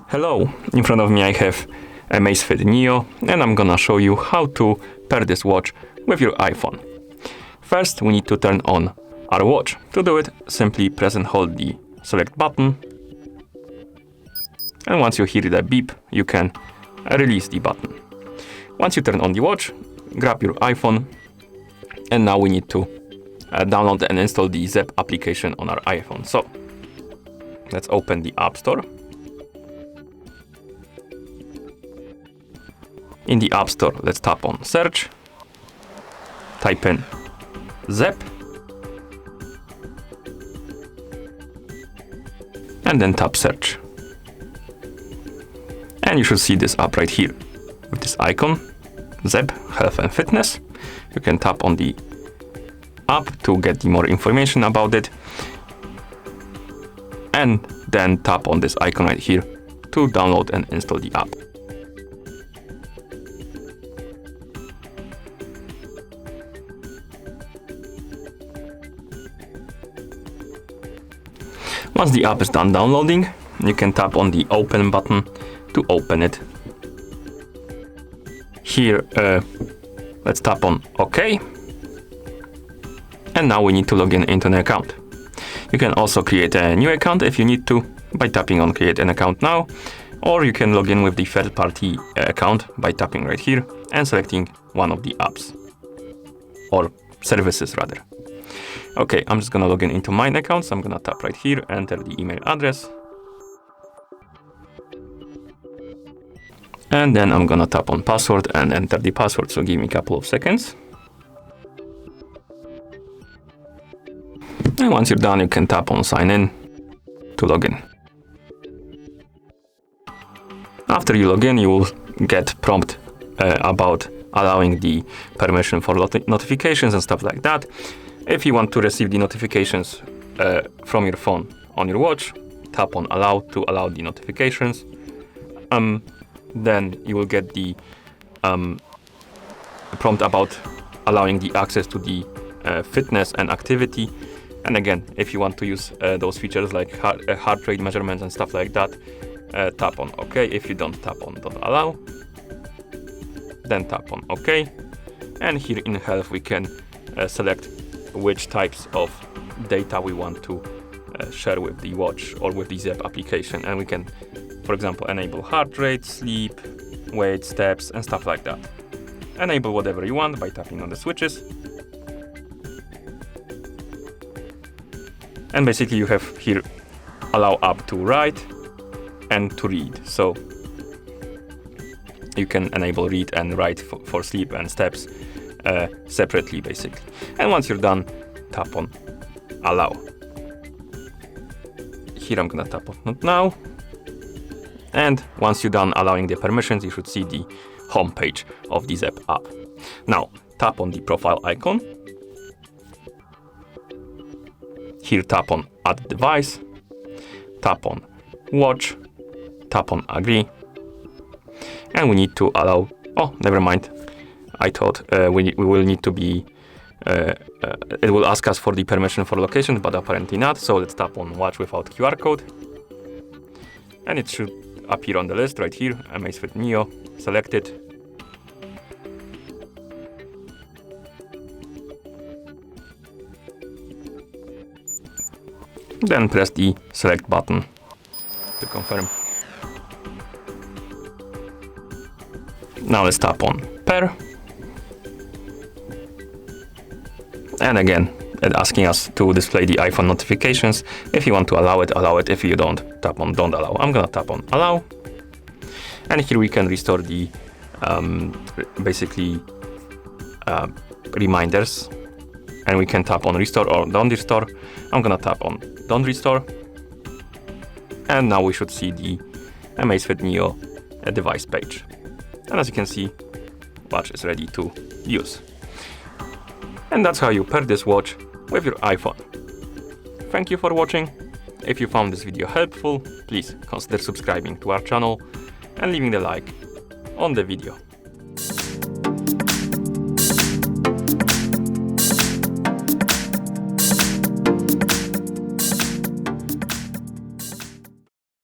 Hello, in front of me I have AMAZFIT Neo, and I'm gonna show you how to pair this watch with your iPhone. First, we need to turn on our watch. To do it, simply press and hold the select button. And once you hear the beep, you can release the button. Once you turn on the watch, grab your iPhone, and now we need to download and install the ZEP application on our iPhone. So, let's open the App Store. In the App Store, let's tap on Search, type in ZEP, and then tap Search. And you should see this app right here with this icon, ZEP Health and Fitness. You can tap on the app to get the more information about it, and then tap on this icon right here to download and install the app. Once the app is done downloading, you can tap on the Open button to open it. Here, let's tap on OK. And now we need to log in into an account. You can also create a new account if you need to by tapping on Create an Account Now, or you can log in with the third-party account by tapping right here and selecting one of the apps or services rather. Okay, I'm just gonna log in into mine account, so I'm gonna tap right here, enter the email address. And then I'm gonna tap on password and enter the password, so give me a couple of seconds. And once you're done, you can tap on sign in to log in. After you log in, you will get prompt about allowing the permission for notifications and stuff like that. If you want to receive the notifications from your phone on your watch, tap on allow to allow the notifications. Then you will get the prompt about allowing the access to the fitness and activity. And again, if you want to use those features like heart rate measurements and stuff like that, tap on OK. If you don't, tap on don't allow. Then tap on OK. And here in health, we can select which types of data we want to share with the watch or with the ZEP application. And we can, for example, enable heart rate, sleep, weight, steps, and stuff like that. Enable whatever you want by tapping on the switches. And basically you have here allow app to write and to read. So you can enable read and write for sleep and steps separately basically. And once you're done, tap on allow. Here I'm gonna tap on not now. And once you're done allowing the permissions, you should see the home page of the ZEP app. Now tap on the profile icon. Here tap on add device, tap on watch, tap on agree. And we need to allow, oh, never mind. I thought we will need to be, it will ask us for the permission for location, but apparently not. So let's tap on watch without QR code. And it should appear on the list right here, AMAZFIT Neo, select it. Then press the select button to confirm. Now let's tap on pair. And again, it's asking us to display the iPhone notifications. If you want to allow it, allow it. If you don't, tap on don't allow. I'm gonna tap on allow. And here we can restore the basically reminders. And we can tap on restore or don't restore. I'm gonna tap on don't restore. And now we should see the AMAZFIT Neo device page. And as you can see, watch is ready to use. And that's how you pair this watch with your iPhone. Thank you for watching. If you found this video helpful, please consider subscribing to our channel and leaving a like on the video.